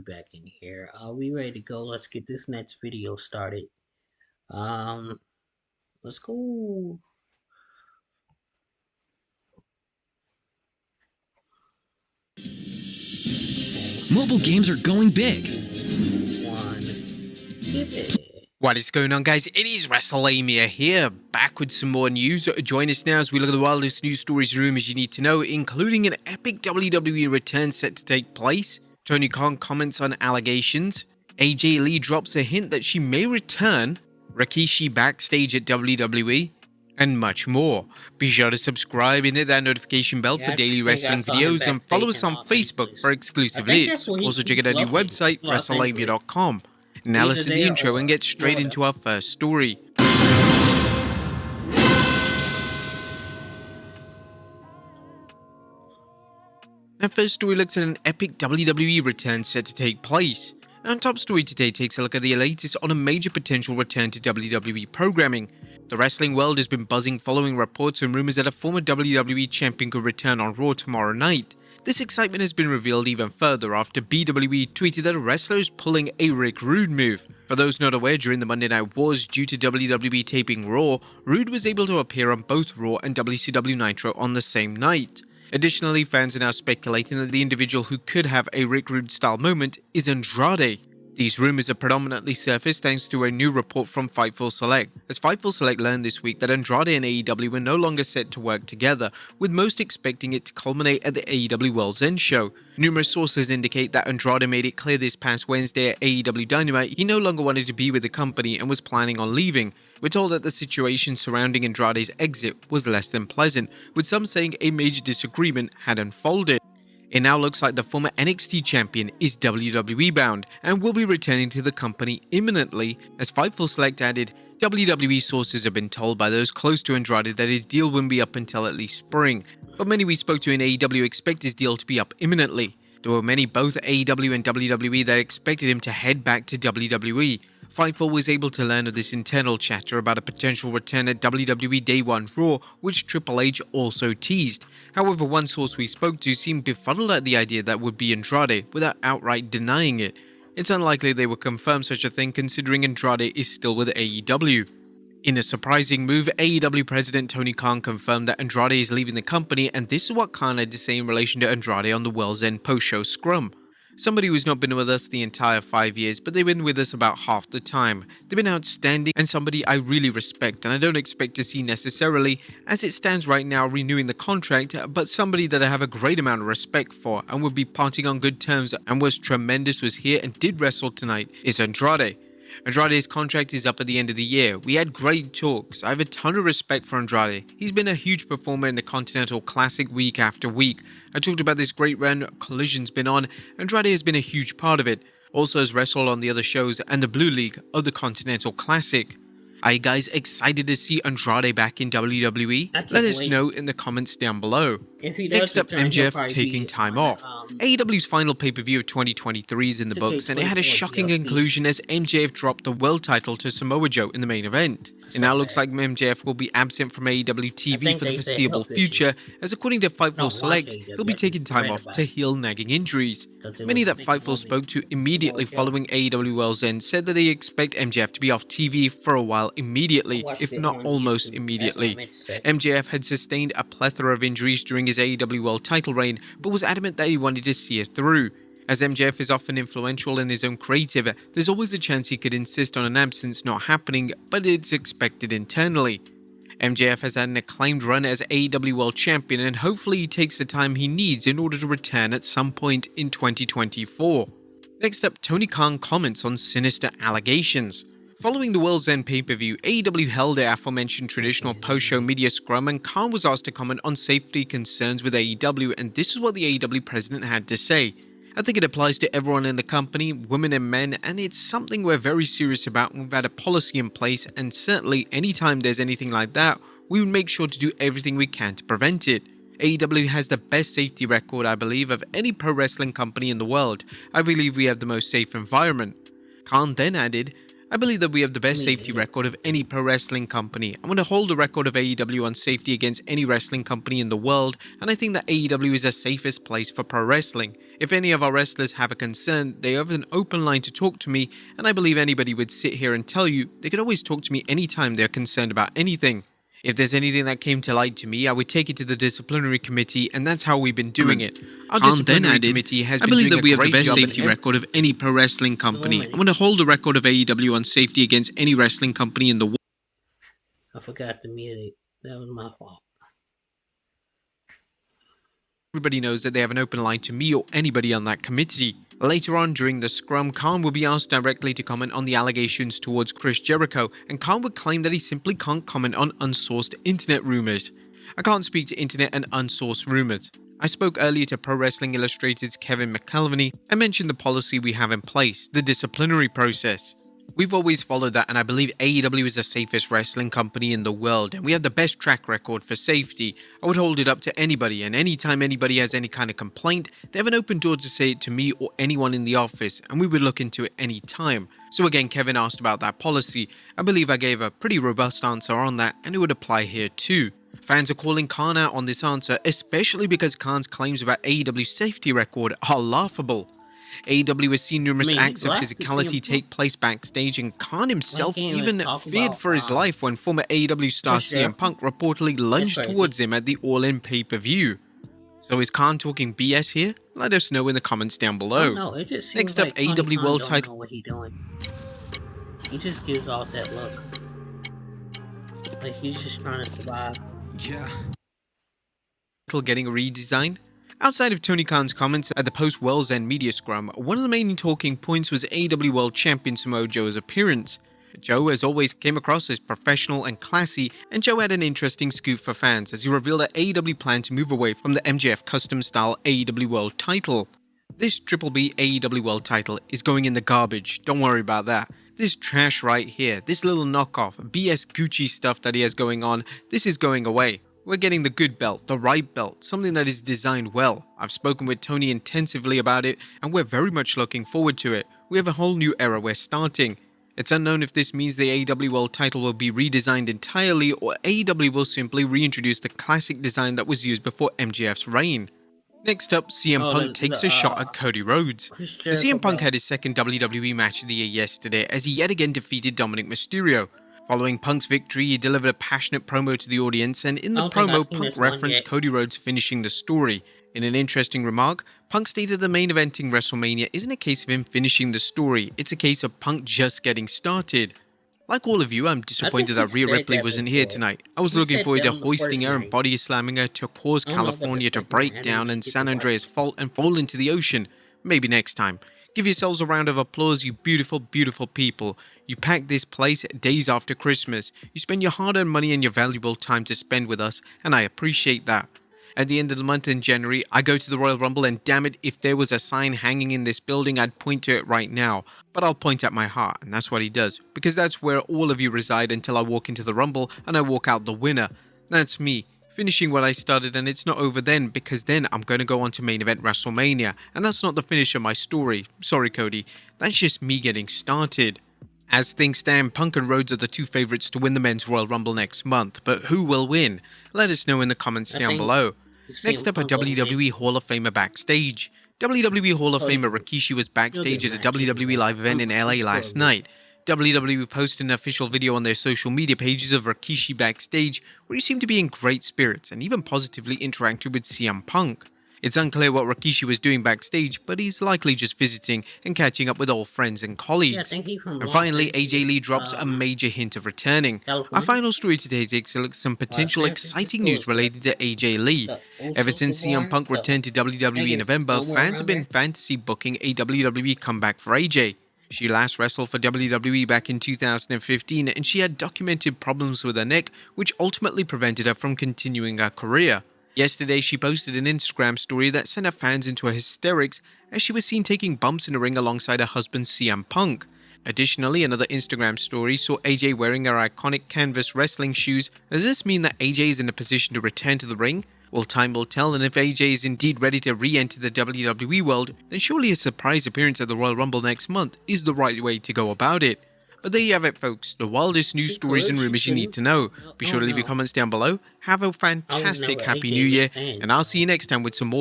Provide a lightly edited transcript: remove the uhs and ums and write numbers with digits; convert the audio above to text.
Back in here. Are we ready to go? Let's get this next video started. Um, let's go. Mobile games are going big. One. Give it. What is going on, guys? It is WrestleMania here, back with some more news. Join us now as we look at the wildest news stories and rumors you need to know, including an epic WWE return set to take place. Tony Khan comments on allegations. AJ Lee drops a hint that she may return. Rikishi backstage at WWE. And much more. Be sure to subscribe and hit that notification bell for daily wrestling videos and follow us on Facebook for exclusive lists. Also check out our new website, WrestleMania.com. Now let's do the intro and get straight into our first story. Our first story looks at an epic WWE return set to take place. Our top story today takes a look at the latest on a major potential return to WWE programming. The wrestling world has been buzzing following reports and rumors that a former WWE champion could return on Raw tomorrow night. This excitement has been revealed even further after BWE tweeted that a wrestler is pulling a Rick Rude move. For those not aware, during the Monday Night Wars due to WWE taping Raw, Rude was able to appear on both Raw and WCW Nitro on the same night. Additionally, fans are now speculating that the individual who could have a Rick Rude style moment is Andrade. These rumors are predominantly surfaced thanks to a new report from Fightful Select, as Fightful Select learned this week that Andrade and AEW were no longer set to work together, with most expecting it to culminate at the AEW World's End show. Numerous sources indicate that Andrade made it clear this past Wednesday at AEW Dynamite he no longer wanted to be with the company and was planning on leaving. We're told that the situation surrounding Andrade's exit was less than pleasant, with some saying a major disagreement had unfolded. It now looks like the former NXT champion is WWE bound and will be returning to the company imminently, as Fightful Select added, WWE sources have been told by those close to Andrade that his deal wouldn't be up until at least spring, but many we spoke to in AEW expect his deal to be up imminently. There were many both AEW and WWE that expected him to head back to WWE. Fightful was able to learn of this internal chatter about a potential return at WWE Day 1 Raw, which Triple H also teased. However, one source we spoke to seemed befuddled at the idea that would be Andrade, without outright denying it. It's unlikely they would confirm such a thing considering Andrade is still with AEW. In a surprising move, AEW President Tony Khan confirmed that Andrade is leaving the company, and this is what Khan had to say in relation to Andrade on the World's End post-show scrum. Somebody who's not been with us the entire 5 years, but they've been with us about half the time. They've been outstanding and somebody I really respect and I don't expect to see necessarily, as it stands right now, renewing the contract, but somebody that I have a great amount of respect for and would be parting on good terms and was tremendous, was here and did wrestle tonight, is Andrade. Andrade's contract is up at the end of the year. We had great talks. I have a ton of respect for Andrade. He's been a huge performer in the Continental Classic week after week. I talked about this great run Collision's been on. Andrade has been a huge part of it. Also has wrestled on the other shows and the Blue League of the Continental Classic. Are you guys excited to see Andrade back in WWE? Let us know in the comments down below. Next up, MJF taking time off. AEW's final pay-per-view of 2023 is in the books, and it had a shocking conclusion as MJF dropped the world title to Samoa Joe in the main event. It now looks like MJF will be absent from AEW TV for the foreseeable future, as according to Fightful Select, he'll be taking time off to heal nagging injuries. Many that Fightful spoke to immediately following AEW World's End said that they expect MJF to be off TV for a while immediately, if not almost immediately. MJF had sustained a plethora of injuries during his AEW World title reign, but was adamant that he wanted to see it through. As MJF is often influential in his own creative, there's always a chance he could insist on an absence not happening, but it's expected internally. MJF has had an acclaimed run as AEW World Champion, and hopefully he takes the time he needs in order to return at some point in 2024. Next up, Tony Khan comments on sinister allegations. Following the World's End pay-per-view, AEW held the aforementioned traditional post-show media scrum, and Khan was asked to comment on safety concerns with AEW, and this is what the AEW president had to say. I think it applies to everyone in the company, women and men, and it's something we're very serious about, and we've had a policy in place, and certainly anytime there's anything like that, we would make sure to do everything we can to prevent it. AEW has the best safety record, I believe, of any pro wrestling company in the world. I believe we have the most safe environment. Khan then added, I believe that we have the best safety record of any pro wrestling company. I'm going to hold the record of AEW on safety against any wrestling company in the world, and I think that AEW is the safest place for pro wrestling. If any of our wrestlers have a concern, they have an open line to talk to me, and I believe anybody would sit here and tell you they could always talk to me anytime they're concerned about anything. If there's anything that came to light to me, I would take it to the disciplinary committee, and that's how we've been doing it. Our disciplinary committee has been doing a great job. I believe that we have the best safety record of any pro wrestling company. I'm going to hold the record of AEW on safety against any wrestling company in the world. I forgot to mute it. That was my fault. Everybody knows that they have an open line to me or anybody on that committee. Later on during the scrum, Khan will be asked directly to comment on the allegations towards Chris Jericho, and Khan would claim that he simply can't comment on unsourced internet rumors. I can't speak to internet and unsourced rumors. I spoke earlier to Pro Wrestling Illustrated's Kevin McElvany and mentioned the policy we have in place, the disciplinary process. We've always followed that, and I believe AEW is the safest wrestling company in the world, and we have the best track record for safety. I would hold it up to anybody, and anytime anybody has any kind of complaint, they have an open door to say it to me or anyone in the office, and we would look into it any time. So again, Kevin asked about that policy. I believe I gave a pretty robust answer on that, and it would apply here too. Fans are calling Khan out on this answer, especially because Khan's claims about AEW's safety record are laughable. AEW has seen numerous acts of physicality take place backstage, and Khan himself even feared for his life when former AEW star CM Punk reportedly lunged towards him at the All In pay-per-view. So is Khan talking BS here? Let us know in the comments down below. Next up, AEW World Title. What he doing. He just gives off that look. Like he's just trying to survive. Yeah. Getting a redesign. Outside of Tony Khan's comments at the post-World's End media scrum, one of the main talking points was AEW World Champion Samoa Joe's appearance. Joe, as always, came across as professional and classy, and Joe had an interesting scoop for fans as he revealed that AEW planned to move away from the MJF custom-style AEW World title. This Triple B AEW World title is going in the garbage, don't worry about that. This trash right here, this little knockoff, BS Gucci stuff that he has going on, this is going away. We're getting the good belt, the right belt, something that is designed well. I've spoken with Tony intensively about it, and we're very much looking forward to it. We have a whole new era we're starting. It's unknown if this means the AEW World title will be redesigned entirely, or AEW will simply reintroduce the classic design that was used before MJF's reign. Next up, CM Punk takes a shot at Cody Rhodes. CM Punk had his second WWE match of the year yesterday as he yet again defeated Dominic Mysterio. Following Punk's victory, he delivered a passionate promo to the audience, and in the promo, Punk referenced Cody Rhodes finishing the story. In an interesting remark, Punk stated the main eventing WrestleMania isn't a case of him finishing the story, it's a case of Punk just getting started. Like all of you, I'm disappointed that Rhea Ripley wasn't here tonight. I was looking forward to hoisting her and body slamming her to cause California to break down and San Andreas fault and fall into the ocean. Maybe next time. Give yourselves a round of applause, you beautiful, beautiful people. You packed this place days after Christmas. You spend your hard-earned money and your valuable time to spend with us, and I appreciate that. At the end of the month in January, I go to the Royal Rumble, and damn it, if there was a sign hanging in this building, I'd point to it right now. But I'll point at my heart, and that's what he does. Because that's where all of you reside until I walk into the Rumble, and I walk out the winner. That's me. Finishing what I started, and it's not over then, because then I'm going to go on to main event WrestleMania, and that's not the finish of my story. Sorry, Cody. That's just me getting started. As things stand, Punk and Rhodes are the two favorites to win the Men's Royal Rumble next month, but who will win? Let us know in the comments down below. Next up, a WWE Hall of Famer backstage. WWE Hall of Famer Rikishi was backstage at a WWE live event in LA last night. WWE posted an official video on their social media pages of Rikishi backstage, where he seemed to be in great spirits and even positively interacted with CM Punk. It's unclear what Rikishi was doing backstage, but he's likely just visiting and catching up with old friends and colleagues. And finally, AJ Lee drops a major hint of returning. Our final story today takes a look at some potential exciting news related to AJ Lee. Ever since CM Punk returned to WWE in November, fans have been fantasy booking a WWE comeback for AJ. She last wrestled for WWE back in 2015, and she had documented problems with her neck, which ultimately prevented her from continuing her career. Yesterday, she posted an Instagram story that sent her fans into hysterics as she was seen taking bumps in the ring alongside her husband CM Punk. Additionally, another Instagram story saw AJ wearing her iconic canvas wrestling shoes. Does this mean that AJ is in a position to return to the ring? Well, time will tell, and if AJ is indeed ready to re-enter the WWE world, then surely a surprise appearance at the Royal Rumble next month is the right way to go about it. But there you have it, folks, the wildest news stories and rumors you need to know. Be sure to leave your comments down below. Have a fantastic Happy New Year, and I'll see you next time with some more